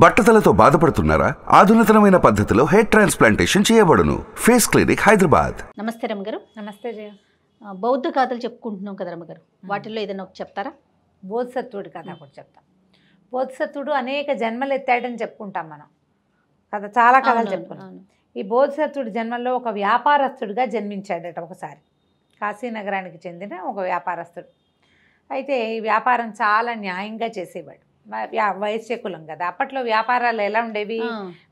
బట్టతలతో బాధపడుతున్నారా? ఆధునితనమైన పద్ధతిలో hair transplantation చేయబడును. Face clinic, Hyderabad. నమస్తే రమ్మగారు. నమస్తే జయ. బౌద్ధ గాథలు చెప్పుకుంటున్నాం కదా రమ్మగారు, వాటిల్లో ఏదైనా ఒకటి చెప్తారా? బోధిసత్వుడి కథ ఒకటి చెప్తాం. బోధిసత్వుడు అనేక జన్మలు ఎత్తాడని చెప్పుకుంటాం మనం కథ, చాలా కథలు చెప్పుకున్నాం. ఈ బోధిసత్వుడి జన్మల్లో ఒక వ్యాపారస్తుడిగా జన్మించాడట ఒకసారి. కాశీ నగరానికి చెందిన ఒక వ్యాపారస్తుడు. అయితే ఈ వ్యాపారం చాలా న్యాయంగా చేసేవాడు. వైశ్య కులం కదా, అప్పట్లో వ్యాపారాలు ఎలా ఉండేవి,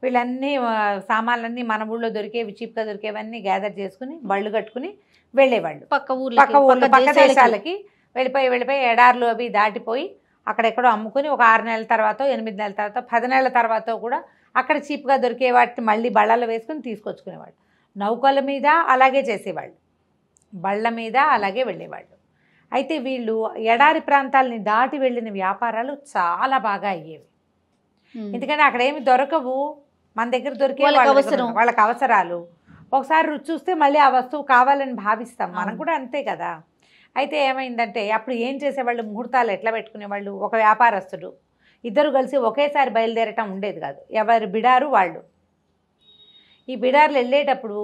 వీళ్ళన్నీ సామాన్లన్నీ మన ఊళ్ళో దొరికేవి, చీప్గా దొరికేవన్నీ గ్యాదర్ చేసుకుని బళ్ళు కట్టుకుని వెళ్ళేవాళ్ళు. పక్క ఊళ్ళో పక్క దేశాలకి వెళ్ళిపోయి ఎడార్లు అవి దాటిపోయి అక్కడెక్కడో అమ్ముకుని ఒక 6 నెలల తర్వాత, 8 నెలల తర్వాత, 10 నెలల తర్వాత కూడా అక్కడ చీప్గా దొరికే వాటిని మళ్ళీ బళ్ళలో వేసుకుని తీసుకొచ్చుకునేవాళ్ళు. నౌకల మీద అలాగే చేసేవాళ్ళు, బళ్ళ మీద అలాగే వెళ్ళేవాళ్ళు. అయితే వీళ్ళు ఎడారి ప్రాంతాలని దాటి వెళ్ళిన వ్యాపారాలు చాలా బాగా అయ్యేవి. ఎందుకంటే అక్కడ ఏమి దొరకవు, మన దగ్గర దొరికే వాళ్ళకి అవసరాలు. ఒకసారి రుచి చూస్తే మళ్ళీ ఆ వస్తువు కావాలని భావిస్తాం, మనం కూడా అంతే కదా. అయితే ఏమైందంటే అప్పుడు ఏం చేసేవాళ్ళు, ముహూర్తాలు ఎట్లా పెట్టుకునేవాళ్ళు, ఒక వ్యాపారస్తుడు ఇద్దరు కలిసి ఒకేసారి బయలుదేరటం ఉండేది కాదు, ఎవరి బిడారు వాళ్ళు. ఈ బిడార్లు వెళ్ళేటప్పుడు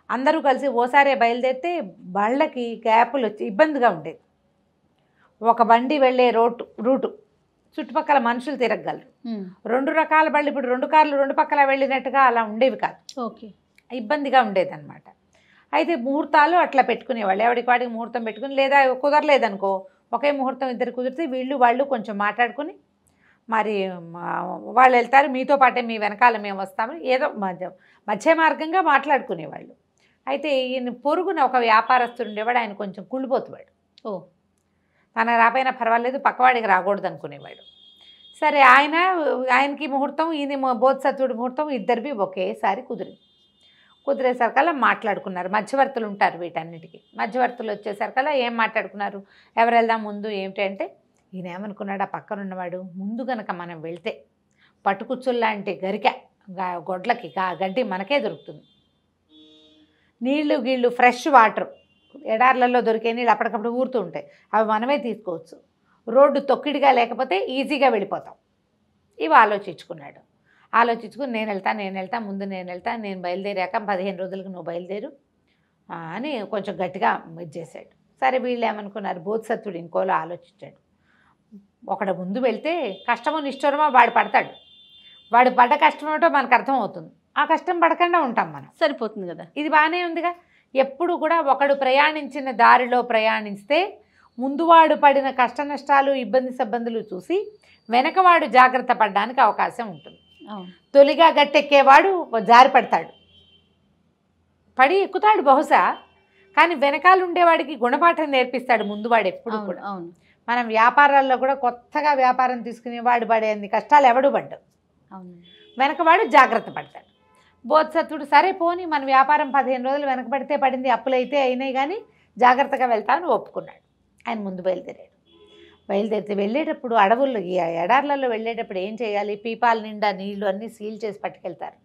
అందరూ కలిసి ఓసారే బయలుదేరితే బళ్ళకి గ్యాపులు వచ్చి ఇబ్బందిగా ఉండేది. ఒక బండి వెళ్ళే రూటు చుట్టుపక్కల మనుషులు తిరగగలరు. 2 రకాల బళ్ళు, ఇప్పుడు 2 కార్లు 2 పక్కల వెళ్ళినట్టుగా అలా ఉండేవి కాదు. ఓకే, ఇబ్బందిగా ఉండేదన్నమాట. అయితే ముహూర్తాలు అట్లా పెట్టుకునేవాళ్ళు, ఎవరికి వాడికి ముహూర్తం పెట్టుకుని, లేదా కుదరలేదనుకో ఒకే ముహూర్తం ఇద్దరు కుదిరితే వాళ్ళు కొంచెం మాట్లాడుకుని, మరి వాళ్ళు వెళ్తారు, మీతో పాటే మీ వెనకాల మేము వస్తామని ఏదో మధ్య మార్గంగా మాట్లాడుకునేవాళ్ళు. అయితే ఈయన పొరుగున ఒక వ్యాపారస్తుడు ఉండేవాడు, ఆయన కొంచెం కుళ్ళిపోతువాడు. తన రాపోయినా పర్వాలేదు, పక్కవాడికి రాకూడదు అనుకునేవాడు. సరే ఆయనకి ముహూర్తం, ఈయన బోధిసత్వుడి ముహూర్తం, ఇద్దరివి ఒకేసారి కుదిరేసరికల్లా మాట్లాడుకున్నారు. మధ్యవర్తులు ఉంటారు వీటన్నిటికీ. మధ్యవర్తులు వచ్చేసరికల్లా ఏం మాట్లాడుకున్నారు, ఎవరు వెళ్దాం ముందు ఏమిటి అంటే, ఈయన ఏమనుకున్నాడు, ఆ పక్కన ఉన్నవాడు ముందు గనక మనం వెళ్తే పట్టుకుచ్చుల్లాంటి గొడ్లకి గడ్డి మనకే దొరుకుతుంది, నీళ్లు ఫ్రెష్ వాటర్, ఎడార్లలో దొరికే నీళ్ళు అప్పటికప్పుడు ఊరుతూ ఉంటాయి, అవి మనమే తీసుకోవచ్చు, రోడ్డు తొక్కిడిగా లేకపోతే ఈజీగా వెళ్ళిపోతాం. ఇవి ఆలోచించుకుని నేను వెళ్తా ముందు నేను బయలుదేరాక 15 రోజులకు నువ్వు బయలుదేరు అని కొంచెం గట్టిగా ఇది చేశాడు. సరే వీళ్ళు ఏమనుకున్నారు, బోధిసత్వుడు ఇంకోలో ఆలోచించాడు. ఒకడు ముందు వెళ్తే కష్టమో నిష్ఠూరమో వాడు పడతాడు, వాడు పడ్డ కష్టం ఏమిటో మనకు అర్థమవుతుంది, ఆ కష్టం పడకుండా ఉంటాం మనం, సరిపోతుంది కదా. ఇది బాగానే ఉందిగా. ఎప్పుడు కూడా ఒకడు ప్రయాణించిన దారిలో ప్రయాణిస్తే ముందువాడు పడిన కష్ట నష్టాలు, ఇబ్బందులు చూసి వెనకవాడు జాగ్రత్త పడడానికి అవకాశం ఉంటుంది. తొలిగా గట్టెక్కేవాడు జారి పడతాడు, పడి ఎక్కుతాడు బహుశా, కానీ వెనకాల ఉండేవాడికి గుణపాఠం నేర్పిస్తాడు ముందువాడు ఎప్పుడు కూడా. మనం వ్యాపారాల్లో కూడా కొత్తగా వ్యాపారం తీసుకునేవాడు పడేంది కష్టాలు ఎవడు పడ్డాడు, వెనకవాడు జాగ్రత్త పడతాడు. బోధిసత్వుడు సరే పోని మన వ్యాపారం 15 రోజులు వెనకబడితే పడింది, అప్పులైతే అయినాయి, కానీ జాగ్రత్తగా వెళ్తామని ఒప్పుకున్నాడు. ఆయన ముందు బయలుదేరితే వెళ్ళేటప్పుడు అడవుల్లో ఈ ఎడార్లలో వెళ్ళేటప్పుడు ఏం చేయాలి, పీపాల నిండా నీళ్లు అన్నీ సీల్ చేసి పట్టుకెళ్తారు.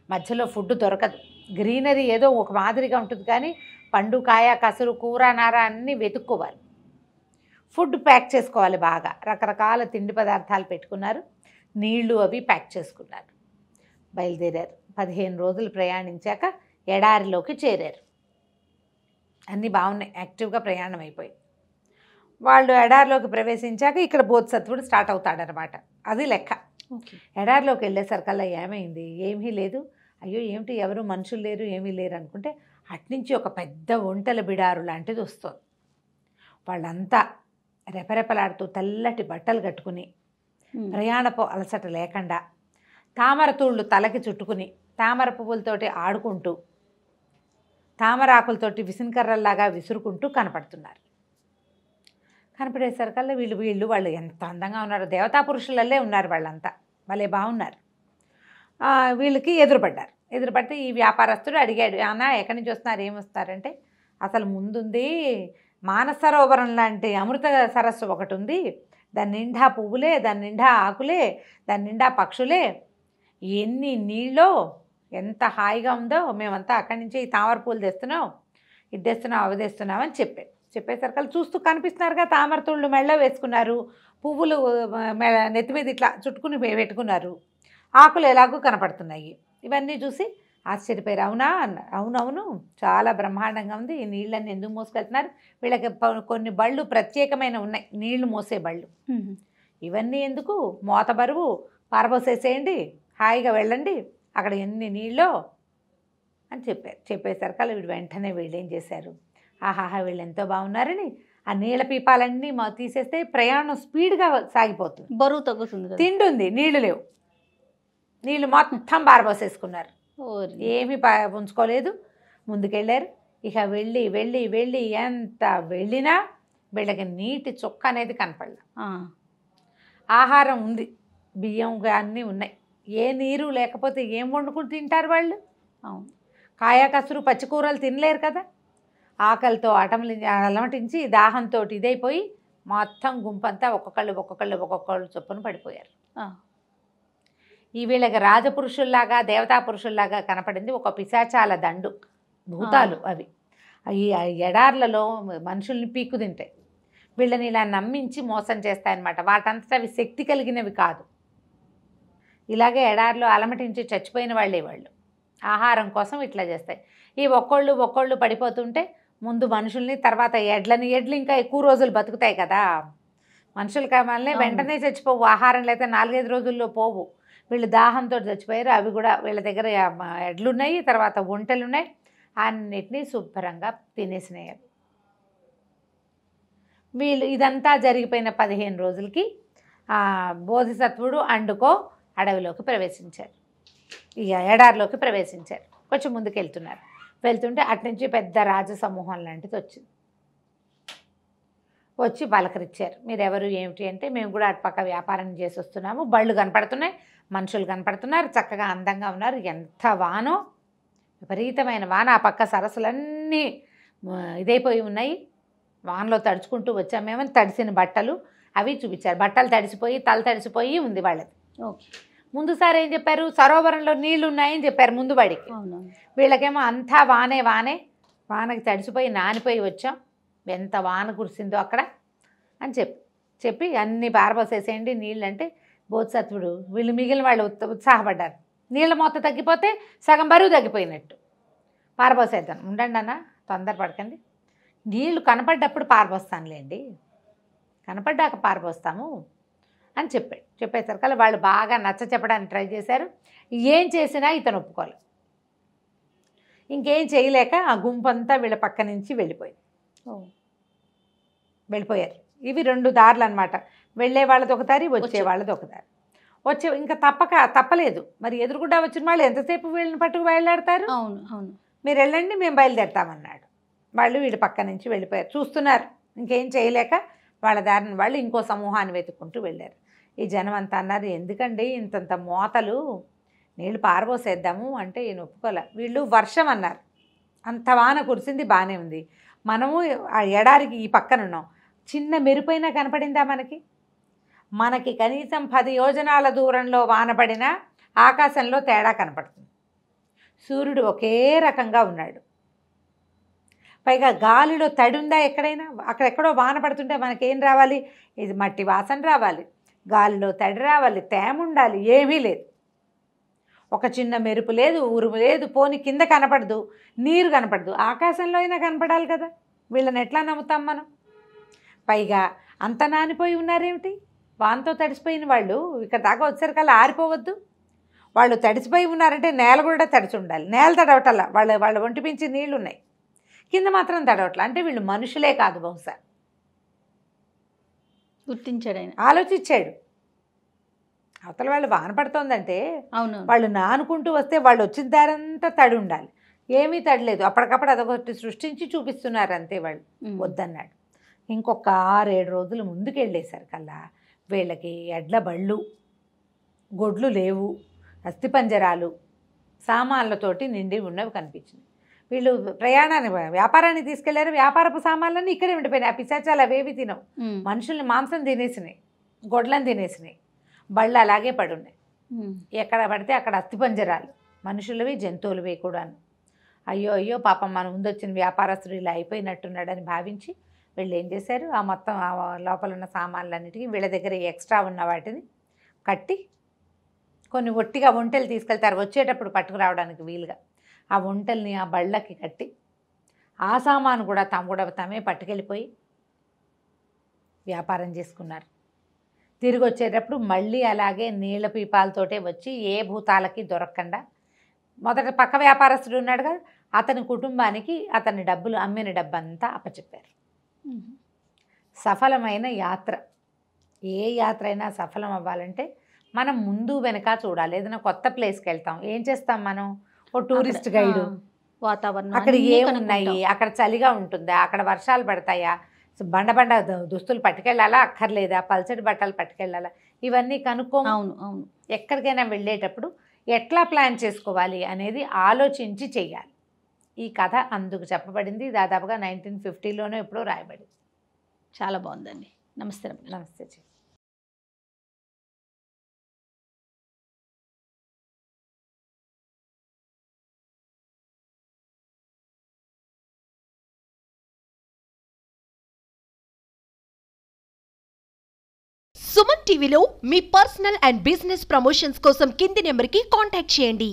మధ్యలో ఫుడ్ దొరకదు, గ్రీనరీ ఏదో ఒక మాదిరిగా ఉంటుంది, కానీ పండు కాయ కసురు కూర నార అన్నీ వెతుక్కోవాలి. ఫుడ్ ప్యాక్ చేసుకోవాలి బాగా, రకరకాల తిండి పదార్థాలు పెట్టుకున్నారు, నీళ్లు అవి ప్యాక్ చేసుకున్నారు. బయలుదేరారు. 15 రోజులు ప్రయాణించాక ఎడారిలోకి చేరారు. అన్నీ బాగున్నాయి, యాక్టివ్గా ప్రయాణం అయిపోయి వాళ్ళు ఎడారిలోకి ప్రవేశించాక ఇక్కడ బోధిసత్వుడు స్టార్ట్ అవుతాడనమాట. అది లెక్క. ఎడారిలోకి వెళ్ళేసరికల్లా ఏమైంది, ఏమీ లేదు, అయ్యో ఏమిటి ఎవరు మనుషులు లేరు ఏమీ లేరు అనుకుంటే అట్నుంచి ఒక పెద్ద ఒంటెల బిడారు లాంటిది వస్తుంది. వాళ్ళంతా రెపరెపలాడుతూ తెల్లటి బట్టలు కట్టుకుని, ప్రయాణపు అలసట లేకుండా, తామర తూళ్ళు తలకి చుట్టుకుని, తామర పువ్వులతోటి ఆడుకుంటూ, తామరాకులతోటి విసినకర్రల్లాగా విసురుకుంటూ కనపడుతున్నారు. కనపడేసరికల్లా వాళ్ళు ఎంత అందంగా ఉన్నారు, దేవతా పురుషులల్లే ఉన్నారు వాళ్ళంతా, భలే బాగున్నారు. వీళ్ళకి ఎదురుపడితే ఈ వ్యాపారస్తుడు అడిగాడు, అన్నా ఎక్కడి నుంచి వస్తున్నారు, ఏమొస్తారంటే, అసలు ముందుంది మానసరోవరం లాంటి అమృత సరస్సు ఒకటి ఉంది, దాని నిండా పువ్వులే, దాని నిండా ఆకులే, దాని నిండా పక్షులే, ఎన్ని నీళ్ళో, ఎంత హాయిగా ఉందో, మేమంతా అక్కడి నుంచి ఈ తామర పూలు తెస్తున్నాం, ఇది తెస్తున్నాం అవి తెస్తున్నాం అని చెప్పేసరికి చూస్తూ కనిపిస్తున్నారుగా, తామర తూళ్ళు మెళ్ళ వేసుకున్నారు, పువ్వులు నెత్తి మీద ఇట్లా చుట్టుకుని పెట్టుకున్నారు. ఆకులు ఎలాగూ కనపడుతున్నాయి. ఇవన్నీ చూసి ఆశ్చర్యపోయారు. అవునా అన్న. అవునవును, చాలా బ్రహ్మాండంగా ఉంది. ఈ నీళ్ళని ఎందుకు మోసుకెళ్తున్నారు? వీళ్ళకి కొన్ని బళ్ళు ప్రత్యేకమైన ఉన్నాయి, నీళ్లు మోసే బళ్ళు. ఇవన్నీ ఎందుకు? మోత బరువు పారబోసేసేయండి, హాయిగా వెళ్ళండి, అక్కడ ఎన్ని నీళ్ళో అని చెప్పేసరికి వీడు వెంటనే వీళ్ళు ఏం చేశారు, ఆహాహా వీళ్ళు ఎంతో బాగున్నారని ఆ నీళ్ళ పీపాలన్నీ తీసేస్తే ప్రయాణం స్పీడ్గా సాగిపోతుంది. బరువు తగ్గుతుంది. తింటుంది, నీళ్లు లేవు, నీళ్ళు మొత్తం పారబోసేసుకున్నారు, ఏమీ ఉంచుకోలేదు, ముందుకెళ్ళారు. ఇక వెళ్ళి వెళ్ళి వెళ్ళి ఎంత వెళ్ళినా వీళ్ళకి నీటి చుక్క అనేది కనపడలే. ఆహారం ఉంది, బియ్యం అన్నీ ఉన్నాయి, ఏ నీరు లేకపోతే ఏం వండుకుని తింటారు వాళ్ళు? కాయ కసురు పచ్చికూరలు తినలేరు కదా. ఆకలితో అలమటించి దాహంతో ఇదైపోయి మొత్తం గుంపంతా ఒక్కొక్కళ్ళు చొప్పున పడిపోయారు. ఈ వీళ్ళకి రాజపురుషుల్లాగా దేవతా పురుషుల్లాగా కనపడింది ఒక పిశాచాల దండు, భూతాలు అవి. ఈ ఎడార్లలో మనుషుల్ని పీక్కు తింటాయి, వీళ్ళని ఇలా నమ్మించి మోసం చేస్తాయన్నమాట. వాటంతటా అవి శక్తి కలిగినవి కాదు. ఇలాగే ఎడారిలో అలమటించి చచ్చిపోయిన వాళ్ళే వాళ్ళు, ఆహారం కోసం ఇట్లా చేస్తాయి. ఈ ఒక్కొళ్ళు పడిపోతుంటే ముందు మనుషుల్ని, తర్వాత ఎడ్లు ఇంకా ఎక్కువ రోజులు బతుకుతాయి కదా. మనుషుల కావాలనే వెంటనే చచ్చిపోవు, ఆహారం లేకపోతే 4-5 రోజుల్లో పోవు. వీళ్ళు దాహంతో చచ్చిపోయారు. అవి కూడా వీళ్ళ దగ్గర ఎడ్లున్నాయి, తర్వాత ఒంటెలున్నాయి, అన్నిటినీ శుభ్రంగా తినేసినాయి. వీళ్ళు ఇదంతా జరిగిపోయిన 15 రోజులకి బోధిసత్వుడు అండుకో అడవిలోకి ప్రవేశించారు, ఇక ఎడారిలోకి ప్రవేశించారు. కొంచెం ముందుకు వెళ్తుంటే అట్నుంచి పెద్ద రాజసమూహం లాంటిది వచ్చి పలకరించారు. మీరెవరు ఏమిటి అంటే, మేము కూడా అటుపక్క వ్యాపారం చేసి వస్తున్నాము, బళ్ళు కనపడుతున్నాయి, మనుషులు కనపడుతున్నారు, చక్కగా అందంగా ఉన్నారు, ఎంత వానో, విపరీతమైన వాన. ఆ పక్క సరస్సులన్నీ ఇదైపోయి ఉన్నాయి, వానలో తడుచుకుంటూ వచ్చాము మేమని. తడిసిన బట్టలు అవి చూపించారు, బట్టలు తడిసిపోయి తల తడిసిపోయి ఉంది వాళ్ళది. ముందుసారి ఏం చెప్పారు, సరోవరంలో నీళ్లు ఉన్నాయని చెప్పారు ముందు వాడికి. వీళ్ళకేమో అంతా వానకి తడిసిపోయి నానిపోయి వచ్చాం, ఎంత వాన కురిసిందో అక్కడ అని చెప్పి అన్నీ పారబోసేసేయండి నీళ్ళు అంటే, బోధిసత్వుడు వీళ్ళు మిగిలిన వాళ్ళు ఉత్సాహపడ్డారు. నీళ్ళ మొత్తం తగ్గిపోతే సగం బరువు తగ్గిపోయినట్టు, పారబోసేద్దాం, ఉండండి అన్న తొందరపడకండి, నీళ్లు కనపడ్డప్పుడు పారబోస్తానులేండి, కనపడ్డాక పారబోస్తాము అని చెప్పేసరికి వాళ్ళు బాగా నచ్చ చెప్పడానికి ట్రై చేశారు. ఏం చేసినా ఇతను ఒప్పుకోవాలి. ఇంకేం చేయలేక ఆ గుంపంతా వీళ్ళ పక్క నుంచి వెళ్ళిపోయారు. ఇవి 2 దారులు అనమాట, వెళ్ళే వాళ్ళది ఒక దారి, వచ్చే వాళ్ళది ఒక దారి. ఇంకా తప్పలేదు మరి, ఎదురుగుండా వచ్చిన వాళ్ళు ఎంతసేపు వీళ్ళని పట్టుకు బయలుదేరతారు. అవును, మీరు వెళ్ళండి, మేము బయలుదేరతామన్నాడు. వాళ్ళు వీడి పక్క నుంచి వెళ్ళిపోయారు, చూస్తున్నారు. ఇంకేం చేయలేక వాళ్ళ దారిని వాళ్ళు ఇంకో సమూహాన్ని వెతుక్కుంటూ వెళ్ళారు. ఈ జనం అంతా అన్నారు, ఎందుకండి ఇంతంత మోతలు, నీళ్ళు పారబోసేద్దాము అంటే ఈయన ఒప్పుకోలే. వీళ్ళు వర్షం అన్నారు, అంత వాన కురిసింది, బాగానే ఉంది. మనము ఆ ఎడారికి ఈ పక్కన ఉన్నాం, చిన్న మెరుపైనా కనపడిందా మనకి కనీసం 10 యోజనాల దూరంలో వాన పడినా ఆకాశంలో తేడా కనపడుతుంది. సూర్యుడు ఒకే రకంగా ఉన్నాడు, పైగా గాలిలో తడి ఉందా ఎక్కడైనా? అక్కడెక్కడో వాన పడుతుంటే మనకేం రావాలి, ఇది మట్టి వాసన రావాలి, గాలిలో తడి రావాలి, తేమ ఉండాలి, ఏమీ లేదు. ఒక చిన్న మెరుపు లేదు, ఉరుము లేదు, పోని కింద కనపడదు, నీరు కనపడదు, ఆకాశంలో అయినా కనపడాలి కదా. వీళ్ళని ఎట్లా నమ్ముతాం మనం? పైగా అంత నానిపోయి ఉన్నారేమిటి, వానతో తడిసిపోయిన వాళ్ళు ఇక్కడ దాకా వచ్చేసరికల్లా ఆరిపోవద్దు. వాళ్ళు తడిసిపోయి ఉన్నారంటే నేల కూడా తడిచి ఉండాలి, నేల తడవటల్లా, వాళ్ళ ఒంటి మించి నీళ్లు ఉన్నాయి, కింద మాత్రం తడవట్లా. అంటే వీళ్ళు మనుషులే కాదు, బహుశా గుర్తించాడు ఆయన, ఆలోచించాడు. అవతల వాళ్ళు వాన పడుతోందంటే అవును, వాళ్ళు నానుకుంటూ వస్తే వాళ్ళు వచ్చిన దారంతా తడి ఉండాలి, ఏమీ తడలేదు. అప్పటికప్పుడు అదొకటి సృష్టించి చూపిస్తున్నారు అంతే. వాళ్ళు వద్దన్నాడు. ఇంకొక 6-7 రోజులు ముందుకెళ్ళేసరికల్లా వీళ్ళకి ఎడ్ల బళ్ళు, గొడ్లు లేవు, అస్థిపంజరాలు, సామాన్లతోటి నిండి ఉన్నవి కనిపించింది. వీళ్ళు వ్యాపారాన్ని తీసుకెళ్లారు, వ్యాపారపు సామాన్లన్నీ ఇక్కడే ఉండిపోయినాయి. ఆ పిశాచాలు అవేవి తినవు, మనుషుల్ని మాంసం తినేసినాయి, గొడ్లను తినేసినాయి, బళ్ళు అలాగే పడున్నాయి. ఎక్కడ పడితే అక్కడ అస్థిపంజరాలు, మనుషులవి జంతువులవి కూడాను. అయ్యో పాపం మన ముందు వచ్చిన వ్యాపారస్తుడు ఇలా అయిపోయినట్టున్నాడని భావించి వీళ్ళు ఏం చేశారు, ఆ మొత్తం లోపల ఉన్న సామాన్లన్నిటికీ వీళ్ళ దగ్గర ఎక్స్ట్రా ఉన్న వాటిని కట్టి కొన్ని ఒట్టిగా ఒంటెలు తీసుకెళ్తారు వచ్చేటప్పుడు పట్టుకురావడానికి వీలుగా. ఆ ఒంటెల్ని ఆ బళ్ళకి కట్టి ఆ సామాను కూడా తమే పట్టుకెళ్ళిపోయి వ్యాపారం చేసుకున్నారు. తిరిగి వచ్చేటప్పుడు మళ్ళీ అలాగే నీళ్ళ పీపాలతోటే వచ్చి ఏ భూతాలకి దొరకకుండా మొదట పక్క వ్యాపారస్తుడు ఉన్నాడు కదా, అతని కుటుంబానికి అతని డబ్బులు అమ్మిన డబ్బంతా అప్పచెప్పారు. సఫలమైన యాత్ర, ఏ యాత్ర అయినా సఫలం అవ్వాలంటే మనం ముందు వెనక చూడాలి. ఏదైనా కొత్త ప్లేస్కి వెళ్తాం, ఏం చేస్తాం మనం? ఓ టూరిస్ట్ గైడు, వాతావరణం అక్కడ ఏమున్నాయి, అక్కడ చలిగా ఉంటుందా, అక్కడ వర్షాలు పడతాయా, బండ దుస్తులు పట్టుకెళ్ళాలా అక్కర్లేదా, పల్చటి బట్టలు పట్టుకెళ్ళాలా, ఇవన్నీ కనుక్కో. అవును అవును. ఎక్కడికైనా వెళ్ళేటప్పుడు ఎట్లా ప్లాన్ చేసుకోవాలి అనేది ఆలోచించి చెయ్యాలి. ఈ కథ అందుకు చెప్పబడింది. దాదాపుగా 1950లోనే ఎప్పుడో రాయబడింది. చాలా బాగుందండి. నమస్తే. నమస్తే. సుమన్ టీవీలో మీ పర్సనల్ అండ్ బిజినెస్ ప్రమోషన్స్ కోసం కింది నెంబర్కి కాంటాక్ట్ చేయండి.